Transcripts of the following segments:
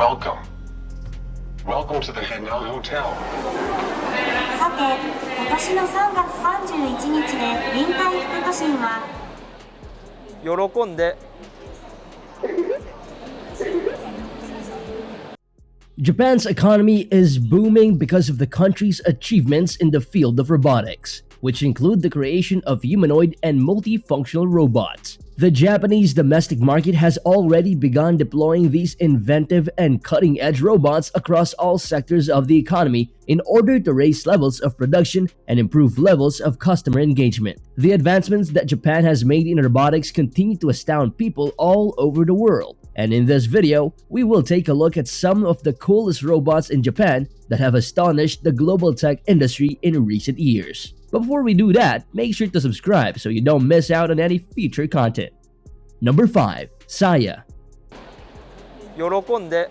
Welcome. Welcome to the Henn Na Hotel. さて、今年の3月31日で臨海副都心は喜んで Japan's economy is booming because of the country's achievements in the field of robotics, which include the creation of humanoid and multifunctional robots. The Japanese domestic market has already begun deploying these inventive and cutting-edge robots across all sectors of the economy in order to raise levels of production and improve levels of customer engagement. The advancements that Japan has made in robotics continue to astound people all over the world. And in this video, we will take a look at some of the coolest robots in Japan that have astonished the global tech industry in recent years. But before we do that, make sure to subscribe so you don't miss out on any future content. Number 5. Saya. 喜んで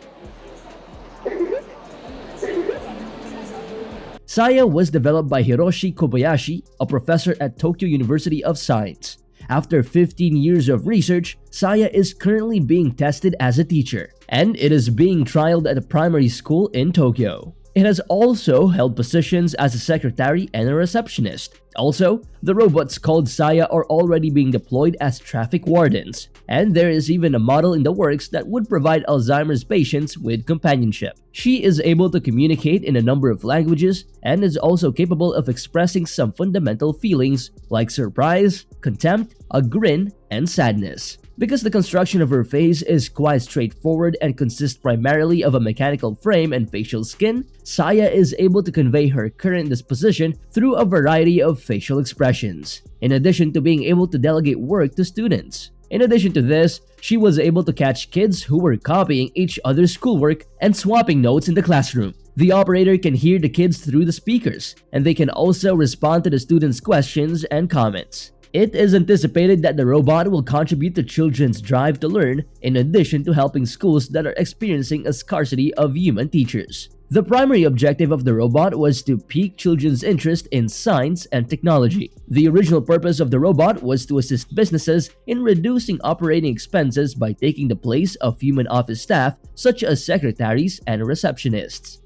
Saya was developed by Hiroshi Kobayashi, a professor at Tokyo University of Science. After 15 years of research, Saya is currently being tested as a teacher, and it is being trialed at a primary school in Tokyo. It has also held positions as a secretary and a receptionist. Also, the robots called Saya are already being deployed as traffic wardens, and there is even a model in the works that would provide Alzheimer's patients with companionship. She is able to communicate in a number of languages and is also capable of expressing some fundamental feelings like surprise, contempt, a grin, and sadness. Because the construction of her face is quite straightforward and consists primarily of a mechanical frame and facial skin, Saya is able to convey her current disposition through a variety of facial expressions, in addition to being able to delegate work to students. In addition to this, she was able to catch kids who were copying each other's schoolwork and swapping notes in the classroom. The operator can hear the kids through the speakers, and they can also respond to the students' questions and comments. It is anticipated that the robot will contribute to children's drive to learn, in addition to helping schools that are experiencing a scarcity of human teachers. The primary objective of the robot was to pique children's interest in science and technology. The original purpose of the robot was to assist businesses in reducing operating expenses by taking the place of human office staff such as secretaries and receptionists.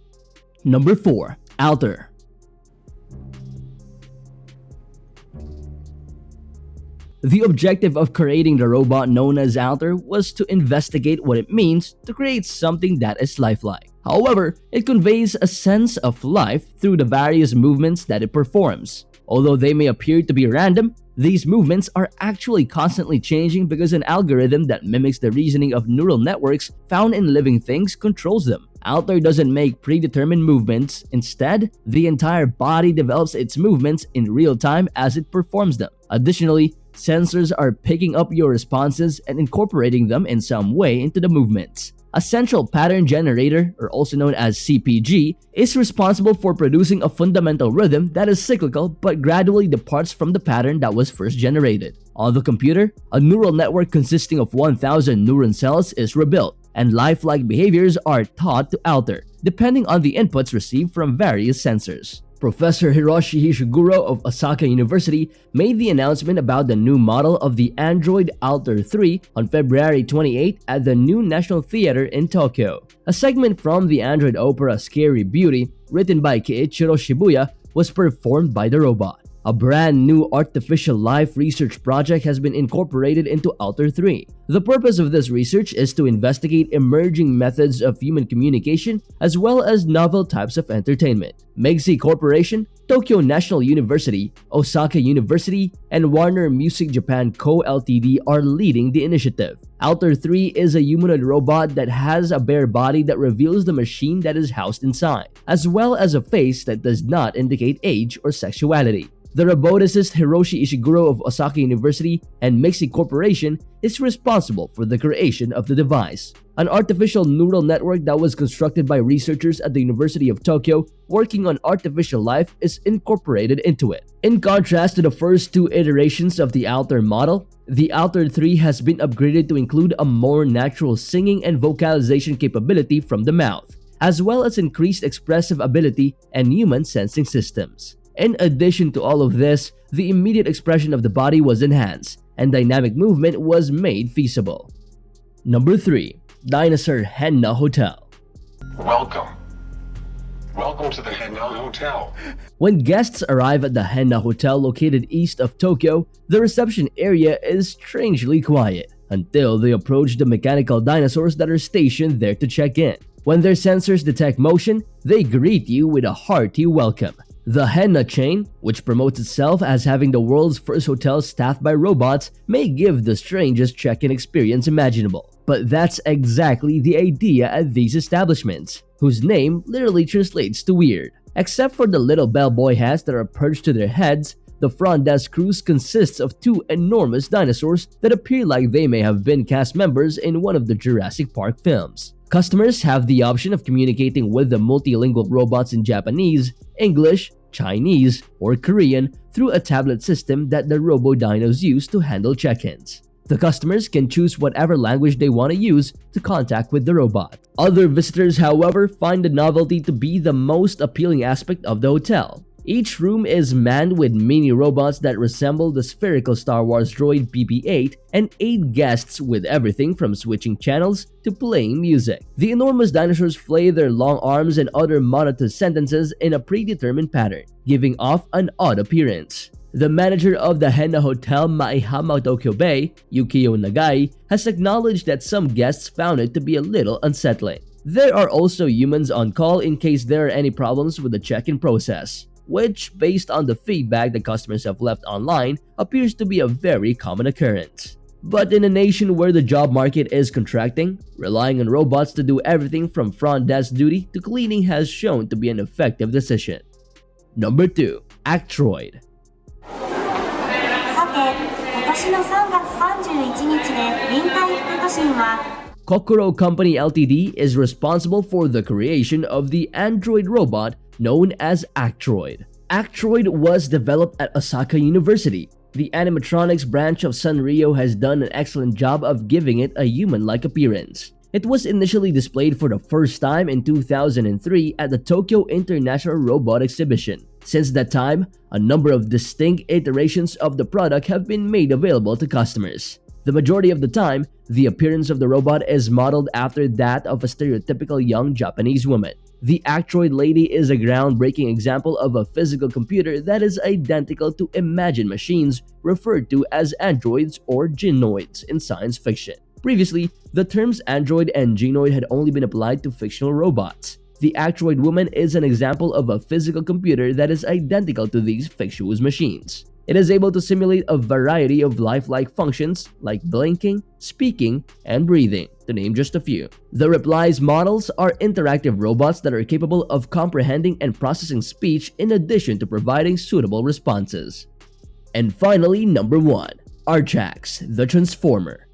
Number 4. Alter. The objective of creating the robot known as Alter was to investigate what it means to create something that is lifelike. However, it conveys a sense of life through the various movements that it performs. Although they may appear to be random, these movements are actually constantly changing because an algorithm that mimics the reasoning of neural networks found in living things controls them. Alter doesn't make predetermined movements. Instead, the entire body develops its movements in real time as it performs them. Additionally, sensors are picking up your responses and incorporating them in some way into the movements. A central pattern generator, or also known as CPG, is responsible for producing a fundamental rhythm that is cyclical but gradually departs from the pattern that was first generated. On the computer, a neural network consisting of 1,000 neuron cells is rebuilt, and lifelike behaviors are taught to alter, depending on the inputs received from various sensors. Professor Hiroshi Ishiguro of Osaka University made the announcement about the new model of the Android Alter 3 on February 28 at the New National Theatre in Tokyo. A segment from the Android opera Scary Beauty, written by Keiichiro Shibuya, was performed by the robot. A brand new artificial life research project has been incorporated into Alter 3. The purpose of this research is to investigate emerging methods of human communication as well as novel types of entertainment. Megzi Corporation, Tokyo National University, Osaka University, and Warner Music Japan Co. Ltd. are leading the initiative. Alter 3 is a humanoid robot that has a bare body that reveals the machine that is housed inside, as well as a face that does not indicate age or sexuality. The roboticist Hiroshi Ishiguro of Osaka University and Megzi Corporation is responsible for the creation of the device. An artificial neural network that was constructed by researchers at the University of Tokyo working on artificial life is incorporated into it. In contrast to the first two iterations of the Alter model, the Alter 3 has been upgraded to include a more natural singing and vocalization capability from the mouth, as well as increased expressive ability and human sensing systems. In addition to all of this, the immediate expression of the body was enhanced, and dynamic movement was made feasible. Number 3. Dinosaur-Henn Na Hotel. Welcome. Welcome to the Henn Na Hotel. When guests arrive at the Henn Na Hotel located east of Tokyo, the reception area is strangely quiet until they approach the mechanical dinosaurs that are stationed there to check in. When their sensors detect motion, they greet you with a hearty welcome. The Henn Na chain, which promotes itself as having the world's first hotel staffed by robots, may give the strangest check-in experience imaginable. But that's exactly the idea at these establishments, whose name literally translates to weird. Except for the little bellboy hats that are perched to their heads, the front desk crews consists of two enormous dinosaurs that appear like they may have been cast members in one of the Jurassic Park films. Customers have the option of communicating with the multilingual robots in Japanese, English, Chinese, or Korean through a tablet system that the robo-dinos use to handle check-ins. The customers can choose whatever language they want to use to contact with the robot. Other visitors, however, find the novelty to be the most appealing aspect of the hotel. Each room is manned with mini robots that resemble the spherical Star Wars droid BB-8 and aid guests with everything from switching channels to playing music. The enormous dinosaurs flay their long arms and utter monotonous sentences in a predetermined pattern, giving off an odd appearance. The manager of the Henn Na Hotel Maihama Tokyo Bay, Yukio Nagai, has acknowledged that some guests found it to be a little unsettling. There are also humans on call in case there are any problems with the check-in process, which, based on the feedback the customers have left online, appears to be a very common occurrence. But in a nation where the job market is contracting, relying on robots to do everything from front desk duty to cleaning has shown to be an effective decision. Number 2. Actroid. さて、今年の3月31日で臨海副都心は Kokoro Company Ltd. is responsible for the creation of the android robot known as Actroid. Actroid was developed at Osaka University. The animatronics branch of Sanrio has done an excellent job of giving it a human-like appearance. It was initially displayed for the first time in 2003 at the Tokyo International Robot Exhibition. Since that time, a number of distinct iterations of the product have been made available to customers. The majority of the time, the appearance of the robot is modeled after that of a stereotypical young Japanese woman. The Actroid lady is a groundbreaking example of a physical computer that is identical to imagined machines referred to as androids or gynoids in science fiction. Previously, the terms android and gynoid had only been applied to fictional robots. The Actroid woman is an example of a physical computer that is identical to these fictitious machines. It is able to simulate a variety of lifelike functions like blinking, speaking, and breathing, to name just a few. The Replies models are interactive robots that are capable of comprehending and processing speech in addition to providing suitable responses. And finally, number 1. Archax, the Transformer.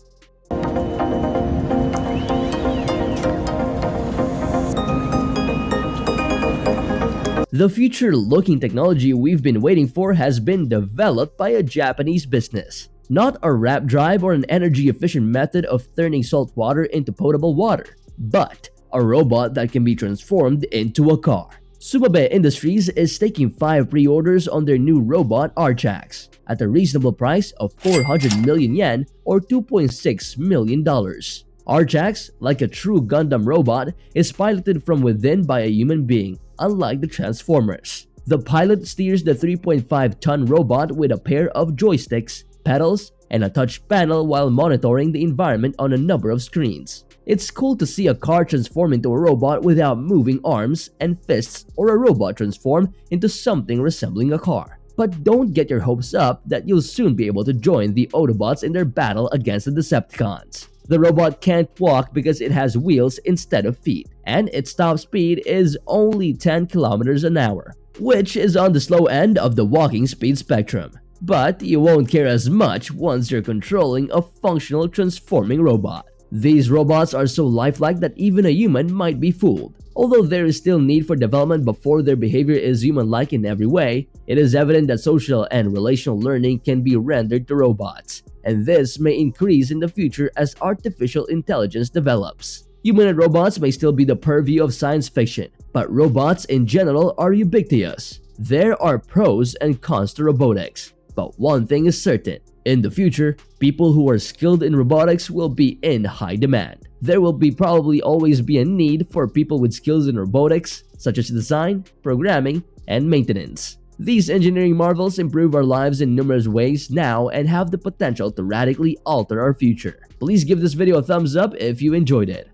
The future-looking technology we've been waiting for has been developed by a Japanese business. Not a wrap drive or an energy-efficient method of turning salt water into potable water, but a robot that can be transformed into a car. Sumabe Industries is taking 5 pre-orders on their new robot Archax at a reasonable price of 400 million yen or $2.6 million. Archax, like a true Gundam robot, is piloted from within by a human being, unlike the Transformers. The pilot steers the 3.5-ton robot with a pair of joysticks, pedals, and a touch panel while monitoring the environment on a number of screens. It's cool to see a car transform into a robot without moving arms and fists, or a robot transform into something resembling a car. But don't get your hopes up that you'll soon be able to join the Autobots in their battle against the Decepticons. The robot can't walk because it has wheels instead of feet, and its top speed is only 10 kilometers an hour, which is on the slow end of the walking speed spectrum. But you won't care as much once you're controlling a functional transforming robot. These robots are so lifelike that even a human might be fooled. Although there is still need for development before their behavior is human-like in every way, it is evident that social and relational learning can be rendered to robots, and this may increase in the future as artificial intelligence develops. Humanoid robots may still be the purview of science fiction, but robots in general are ubiquitous. There are pros and cons to robotics, but one thing is certain. In the future, people who are skilled in robotics will be in high demand. there will probably always be a need for people with skills in robotics, such as design, programming, and maintenance. These engineering marvels improve our lives in numerous ways now and have the potential to radically alter our future. Please give this video a thumbs up if you enjoyed it.